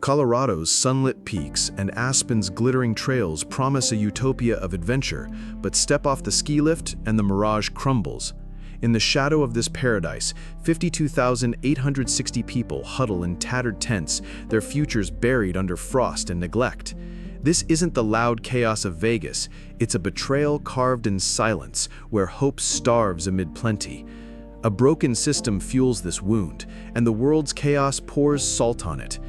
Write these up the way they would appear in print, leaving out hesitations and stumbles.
Colorado's sunlit peaks and Aspen's glittering trails promise a utopia of adventure, but step off the ski lift and the mirage crumbles. In the shadow of this paradise, 52,860 people huddle in tattered tents, their futures buried under frost and neglect. This isn't the loud chaos of Vegas, it's a betrayal carved in silence, where hope starves amid plenty. A broken system fuels this wound, and the world's chaos pours salt on it.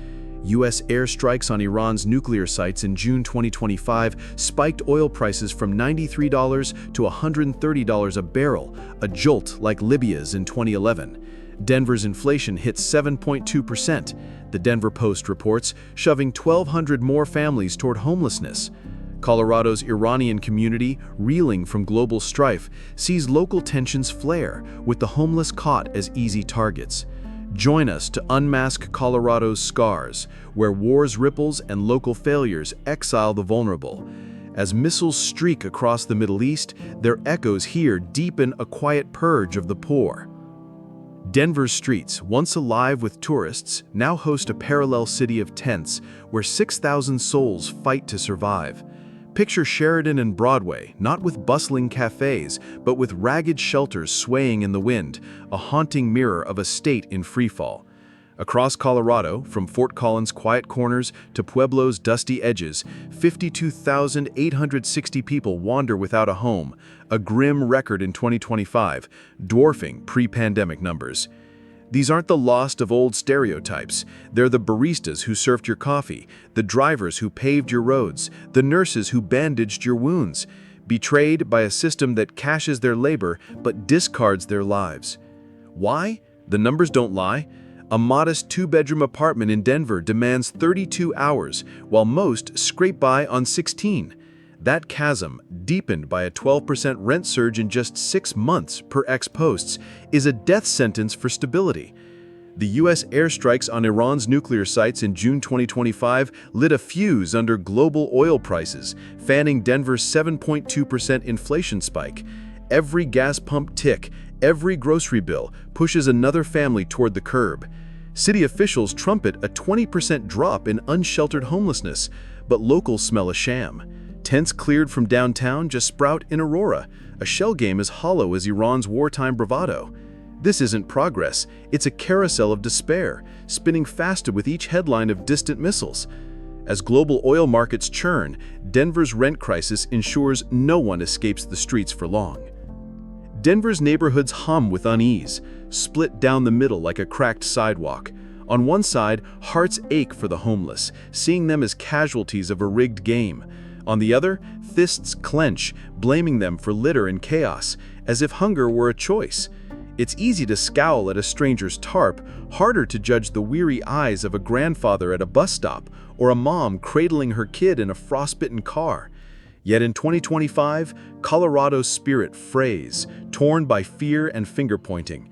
U.S. airstrikes on Iran's nuclear sites in June 2025 spiked oil prices from $93 to $130 a barrel, a jolt like Libya's in 2011. Denver's inflation hit 7.2%, the Denver Post reports, shoving 1,200 more families toward homelessness. Colorado's Iranian community, reeling from global strife, sees local tensions flare, with the homeless caught as easy targets. Join us to unmask Colorado's scars, where war's ripples and local failures exile the vulnerable. As missiles streak across the Middle East, their echoes here deepen a quiet purge of the poor. Denver's streets, once alive with tourists, now host a parallel city of tents, where 6,000 souls fight to survive. Picture Sheridan and Broadway, not with bustling cafes, but with ragged shelters swaying in the wind, a haunting mirror of a state in freefall. Across Colorado, from Fort Collins' quiet corners to Pueblo's dusty edges, 52,860 people wander without a home, a grim record in 2025, dwarfing pre-pandemic numbers. These aren't the lost of old stereotypes. They're the baristas who served your coffee, the drivers who paved your roads, the nurses who bandaged your wounds, betrayed by a system that cashes their labor but discards their lives. Why? The numbers don't lie. A modest two-bedroom apartment in Denver demands 32 hours, while most scrape by on 16. That chasm, deepened by a 12% rent surge in just 6 months per ex-posts, is a death sentence for stability. The U.S. airstrikes on Iran's nuclear sites in June 2025 lit a fuse under global oil prices, fanning Denver's 7.2% inflation spike. Every gas pump tick, every grocery bill pushes another family toward the curb. City officials trumpet a 20% drop in unsheltered homelessness, but locals smell a sham. Tents cleared from downtown just sprout in Aurora, a shell game as hollow as Iran's wartime bravado. This isn't progress, it's a carousel of despair, spinning faster with each headline of distant missiles. As global oil markets churn, Denver's rent crisis ensures no one escapes the streets for long. Denver's neighborhoods hum with unease, split down the middle like a cracked sidewalk. On one side, hearts ache for the homeless, seeing them as casualties of a rigged game. On the other, fists clench, blaming them for litter and chaos, as if hunger were a choice. It's easy to scowl at a stranger's tarp, harder to judge the weary eyes of a grandfather at a bus stop, or a mom cradling her kid in a frostbitten car. Yet in 2025, Colorado's spirit frays, torn by fear and finger-pointing.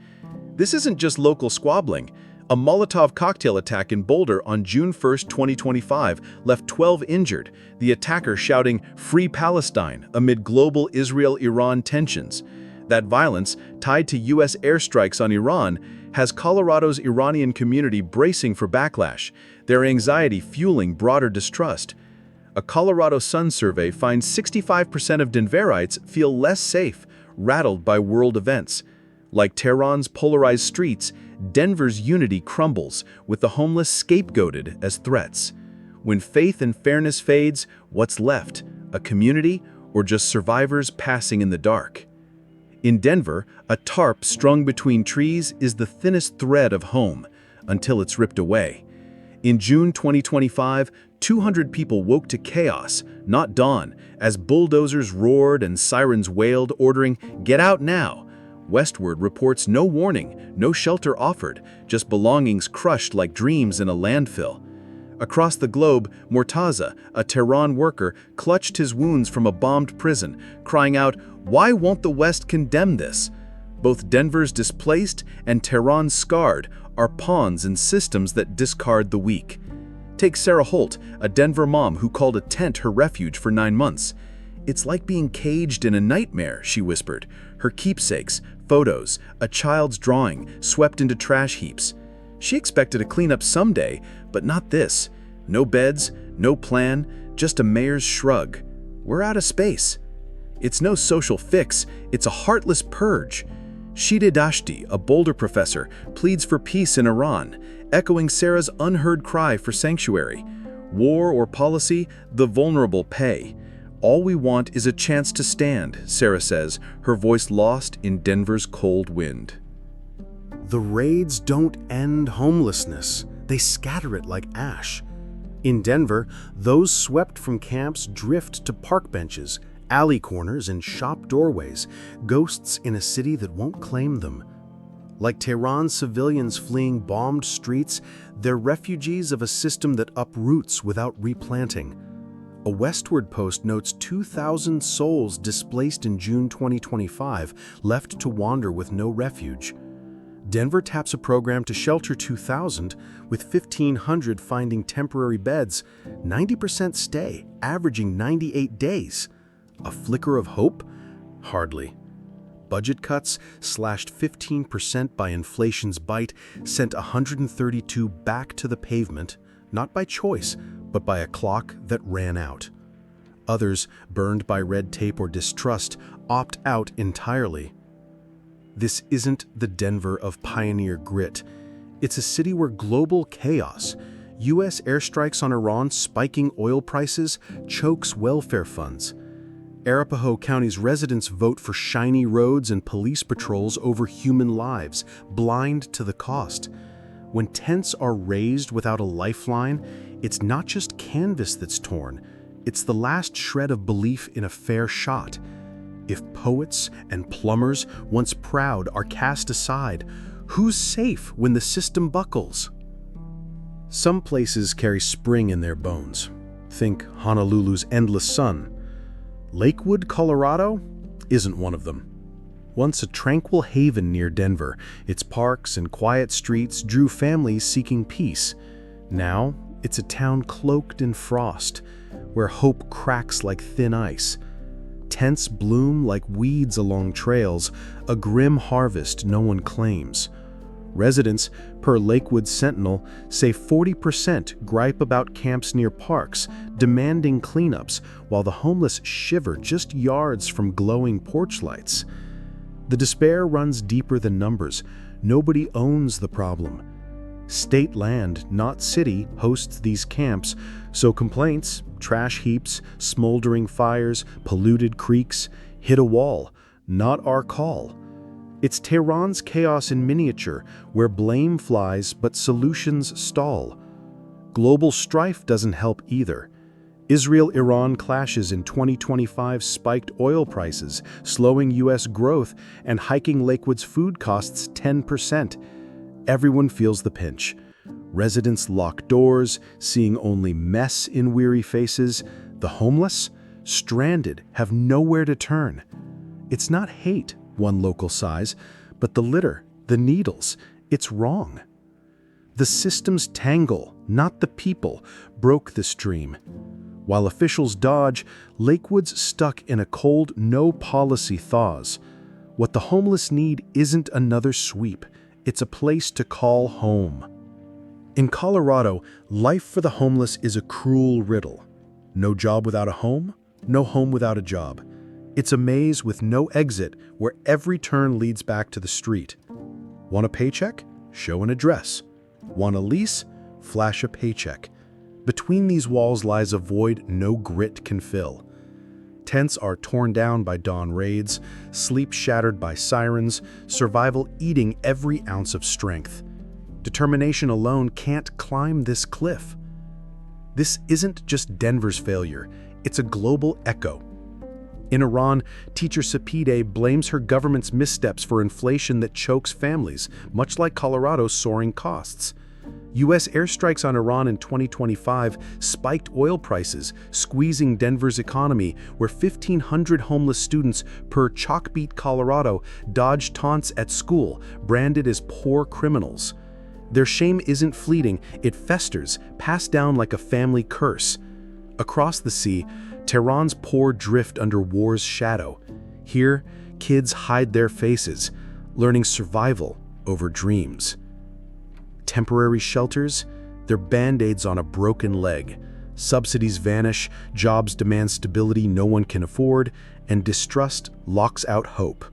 This isn't just local squabbling. A Molotov cocktail attack in Boulder on June 1, 2025 left 12 injured, the attacker shouting, "Free Palestine," amid global Israel-Iran tensions. That violence, tied to U.S. airstrikes on Iran, has Colorado's Iranian community bracing for backlash, their anxiety fueling broader distrust. A Colorado Sun survey finds 65% of Denverites feel less safe, rattled by world events. Like Tehran's polarized streets, Denver's unity crumbles, with the homeless scapegoated as threats. When faith and fairness fades, what's left? A community, or just survivors passing in the dark? In Denver, a tarp strung between trees is the thinnest thread of home, until it's ripped away. In June 2025, 200 people woke to chaos, not dawn, as bulldozers roared and sirens wailed, ordering, "Get out now!" Westward reports no warning, no shelter offered, just belongings crushed like dreams in a landfill. Across the globe, Mortaza, a Tehran worker, clutched his wounds from a bombed prison, crying out, "Why won't the West condemn this?" Both Denver's displaced and Tehran's scarred are pawns in systems that discard the weak. Take Sarah Holt, a Denver mom who called a tent her refuge for 9 months. "It's like being caged in a nightmare," she whispered. Her keepsakes, photos, a child's drawing, swept into trash heaps. She expected a cleanup someday, but not this. No beds, no plan, just a mayor's shrug. We're out of space. It's no social fix, it's a heartless purge. Shida Dashti, a Boulder professor, pleads for peace in Iran, echoing Sarah's unheard cry for sanctuary. War or policy, the vulnerable pay. All we want is a chance to stand, Sarah says, her voice lost in Denver's cold wind. The raids don't end homelessness. They scatter it like ash. In Denver, those swept from camps drift to park benches, alley corners, and shop doorways, ghosts in a city that won't claim them. Like Tehran civilians fleeing bombed streets, they're refugees of a system that uproots without replanting. A Westward Post notes 2,000 souls displaced in June 2025, left to wander with no refuge. Denver taps a program to shelter 2,000, with 1,500 finding temporary beds, 90% stay, averaging 98 days. A flicker of hope? Hardly. Budget cuts, slashed 15% by inflation's bite, sent 132 back to the pavement, not by choice, but by a clock that ran out. Others, burned by red tape or distrust, opt out entirely. This isn't the Denver of pioneer grit. It's a city where global chaos, U.S. airstrikes on Iran spiking oil prices, chokes welfare funds. Arapahoe County's residents vote for shiny roads and police patrols over human lives, blind to the cost. When tents are raised without a lifeline, it's not just canvas that's torn, it's the last shred of belief in a fair shot. If poets and plumbers, once proud, are cast aside, who's safe when the system buckles? Some places carry spring in their bones. Think Honolulu's endless sun. Lakewood, Colorado, isn't one of them. Once a tranquil haven near Denver, its parks and quiet streets drew families seeking peace. Now, it's a town cloaked in frost, where hope cracks like thin ice. Tents bloom like weeds along trails, a grim harvest no one claims. Residents, per Lakewood Sentinel, say 40% gripe about camps near parks, demanding cleanups, while the homeless shiver just yards from glowing porch lights. The despair runs deeper than numbers. Nobody owns the problem. State land, not city, hosts these camps, so complaints, trash heaps, smoldering fires, polluted creeks, hit a wall. Not our call. It's Tehran's chaos in miniature, where blame flies but solutions stall. Global strife doesn't help either. Israel-Iran clashes in 2025 spiked oil prices, slowing U.S. growth and hiking Lakewood's food costs 10%. Everyone feels the pinch. Residents lock doors, seeing only mess in weary faces. The homeless, stranded, have nowhere to turn. It's not hate, one local sighs, but the litter, the needles, it's wrong. The systems tangle, not the people, broke this dream. While officials dodge, Lakewood's stuck in a cold no-policy thaws. What the homeless need isn't another sweep. It's a place to call home. In Colorado, life for the homeless is a cruel riddle. No job without a home, no home without a job. It's a maze with no exit where every turn leads back to the street. Want a paycheck? Show an address. Want a lease? Flash a paycheck. Between these walls lies a void no grit can fill. Tents are torn down by dawn raids, sleep shattered by sirens, survival eating every ounce of strength. Determination alone can't climb this cliff. This isn't just Denver's failure, it's a global echo. In Iran, teacher Sapide blames her government's missteps for inflation that chokes families, much like Colorado's soaring costs. U.S. airstrikes on Iran in 2025 spiked oil prices, squeezing Denver's economy, where 1,500 homeless students per Chalkbeat, Colorado, dodged taunts at school, branded as poor criminals. Their shame isn't fleeting, it festers, passed down like a family curse. Across the sea, Tehran's poor drift under war's shadow. Here, kids hide their faces, learning survival over dreams. Temporary shelters, They're band-aids on a broken leg. Subsidies vanish, jobs demand stability no one can afford, and distrust locks out hope.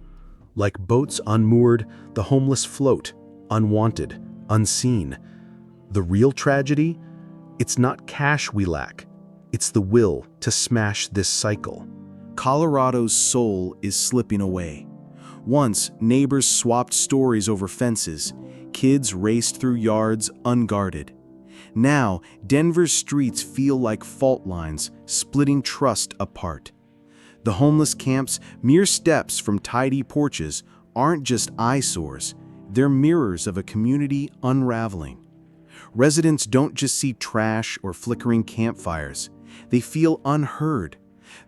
Like boats unmoored, the homeless float, unwanted, unseen. The real tragedy? It's not cash we lack. It's the will to smash this cycle. Colorado's soul is slipping away. Once, neighbors swapped stories over fences. Kids raced through yards unguarded. Now, Denver's streets feel like fault lines, splitting trust apart. The homeless camps, mere steps from tidy porches, aren't just eyesores. They're mirrors of a community unraveling. Residents don't just see trash or flickering campfires. They feel unheard.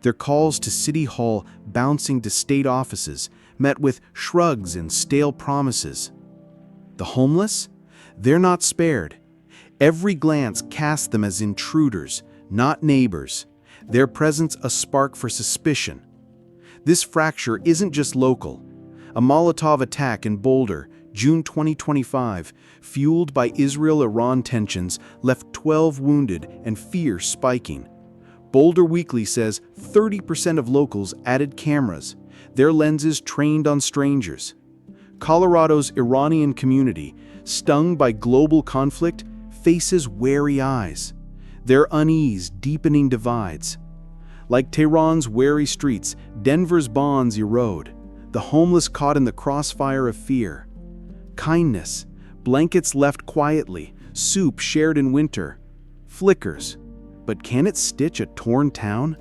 Their calls to City Hall bouncing to state offices, met with shrugs and stale promises. The homeless? They're not spared. Every glance casts them as intruders, not neighbors. Their presence a spark for suspicion. This fracture isn't just local. A Molotov attack in Boulder, June 2025, fueled by Israel-Iran tensions, left 12 wounded and fear spiking. Boulder Weekly says 30% of locals added cameras, their lenses trained on strangers. Colorado's Iranian community, stung by global conflict, faces wary eyes. Their unease deepening divides. Like Tehran's wary streets, Denver's bonds erode, the homeless caught in the crossfire of fear. Kindness, blankets left quietly, soup shared in winter, flickers. But can it stitch a torn town?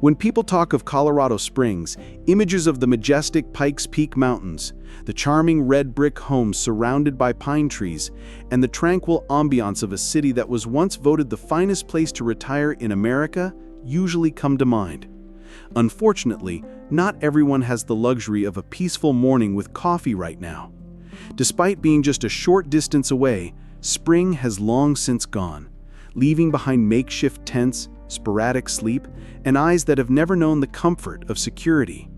When people talk of Colorado Springs, images of the majestic Pikes Peak Mountains, the charming red brick homes surrounded by pine trees, and the tranquil ambiance of a city that was once voted the finest place to retire in America usually come to mind. Unfortunately, not everyone has the luxury of a peaceful morning with coffee right now. Despite being just a short distance away, spring has long since gone, leaving behind makeshift tents, sporadic sleep, and eyes that have never known the comfort of security.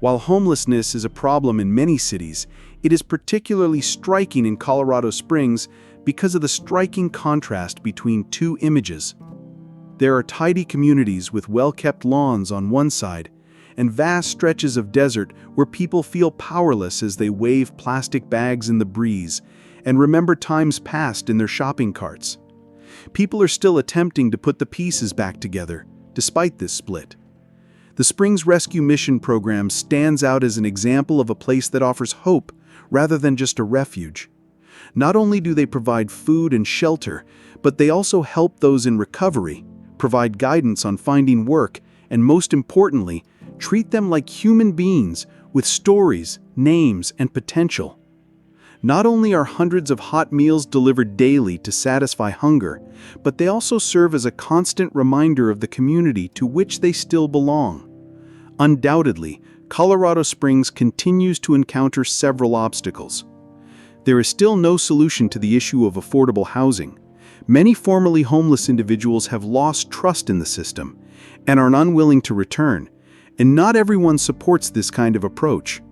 While homelessness is a problem in many cities, it is particularly striking in Colorado Springs because of the striking contrast between two images. There are tidy communities with well-kept lawns on one side, and vast stretches of desert where people feel powerless as they wave plastic bags in the breeze and remember times past in their shopping carts. People are still attempting to put the pieces back together, despite this split. The Springs Rescue Mission program stands out as an example of a place that offers hope rather than just a refuge. Not only do they provide food and shelter, but they also help those in recovery, provide guidance on finding work, and most importantly, treat them like human beings with stories, names, and potential. Not only are hundreds of hot meals delivered daily to satisfy hunger, but they also serve as a constant reminder of the community to which they still belong. Undoubtedly, Colorado Springs continues to encounter several obstacles. There is still no solution to the issue of affordable housing. Many formerly homeless individuals have lost trust in the system and are unwilling to return, and not everyone supports this kind of approach.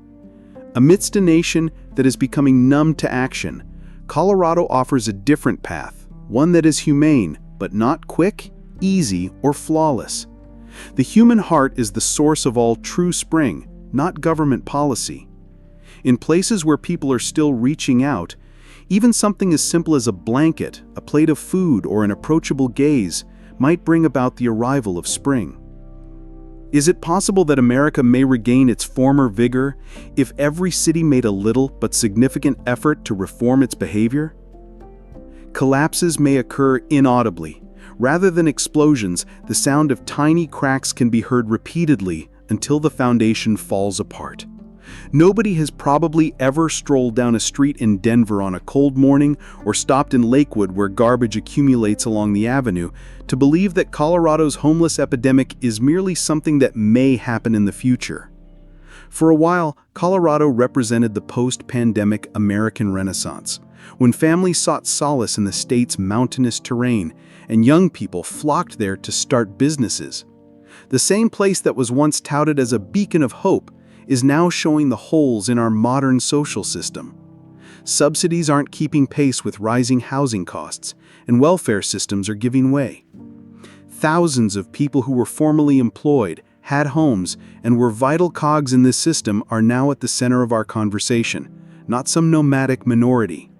Amidst a nation that is becoming numb to action, Colorado offers a different path, one that is humane, but not quick, easy, or flawless. The human heart is the source of all true spring, not government policy. In places where people are still reaching out, even something as simple as a blanket, a plate of food, or an approachable gaze might bring about the arrival of spring. Is it possible that America may regain its former vigor if every city made a little but significant effort to reform its behavior? Collapses may occur inaudibly. Rather than explosions, the sound of tiny cracks can be heard repeatedly until the foundation falls apart. Nobody has probably ever strolled down a street in Denver on a cold morning or stopped in Lakewood where garbage accumulates along the avenue to believe that Colorado's homeless epidemic is merely something that may happen in the future. For a while, Colorado represented the post-pandemic American Renaissance, when families sought solace in the state's mountainous terrain and young people flocked there to start businesses. The same place that was once touted as a beacon of hope is now showing the holes in our modern social system. Subsidies aren't keeping pace with rising housing costs, and welfare systems are giving way. Thousands of people who were formerly employed, had homes, and were vital cogs in this system are now at the center of our conversation, not some nomadic minority.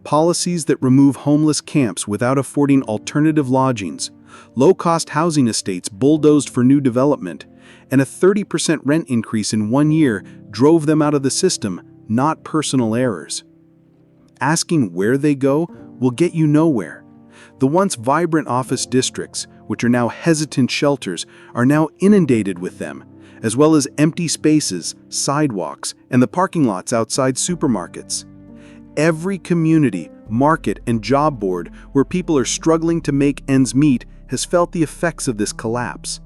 Policies that remove homeless camps without affording alternative lodgings, low-cost housing estates bulldozed for new development, and a 30% rent increase in 1 year drove them out of the system, not personal errors. Asking where they go will get you nowhere. The once vibrant office districts, which are now hesitant shelters, are now inundated with them, as well as empty spaces, sidewalks, and the parking lots outside supermarkets. Every community, market, and job board where people are struggling to make ends meet has felt the effects of this collapse.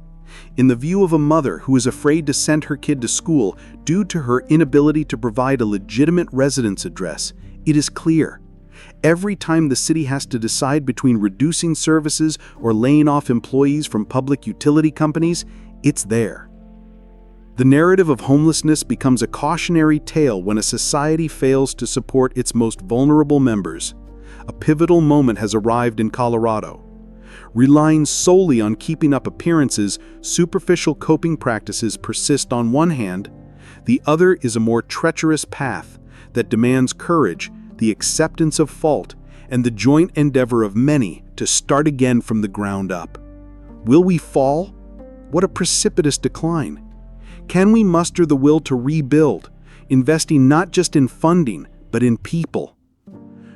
In the view of a mother who is afraid to send her kid to school due to her inability to provide a legitimate residence address, it is clear. Every time the city has to decide between reducing services or laying off employees from public utility companies, it's there. The narrative of homelessness becomes a cautionary tale when a society fails to support its most vulnerable members. A pivotal moment has arrived in Colorado. Relying solely on keeping up appearances, superficial coping practices persist on one hand. The other is a more treacherous path that demands courage, the acceptance of fault, and the joint endeavor of many to start again from the ground up. Will we fall? What a precipitous decline! Can we muster the will to rebuild, investing not just in funding, but in people?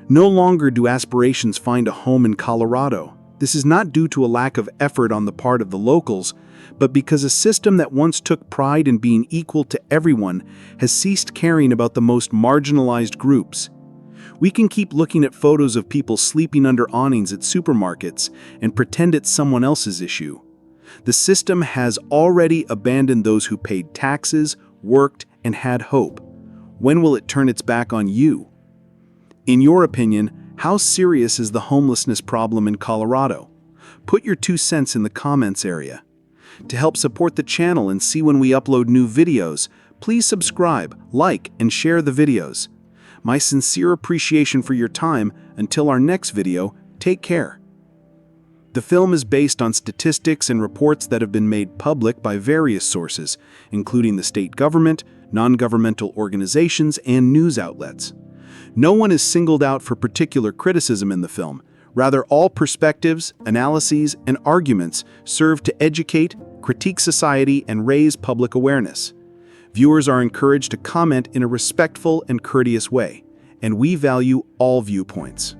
No longer do aspirations find a home in Colorado. This is not due to a lack of effort on the part of the locals, but because a system that once took pride in being equal to everyone has ceased caring about the most marginalized groups. We can keep looking at photos of people sleeping under awnings at supermarkets and pretend it's someone else's issue. The system has already abandoned those who paid taxes, worked, and had hope. When will it turn its back on you? In your opinion, how serious is the homelessness problem in Colorado? Put your 2 cents in the comments area. To help support the channel and see when we upload new videos, please subscribe, like, and share the videos. My sincere appreciation for your time. Until our next video, take care. The film is based on statistics and reports that have been made public by various sources, including the state government, non-governmental organizations, and news outlets. No one is singled out for particular criticism in the film. Rather, all perspectives, analyses, and arguments serve to educate, critique society, and raise public awareness. Viewers are encouraged to comment in a respectful and courteous way, and we value all viewpoints.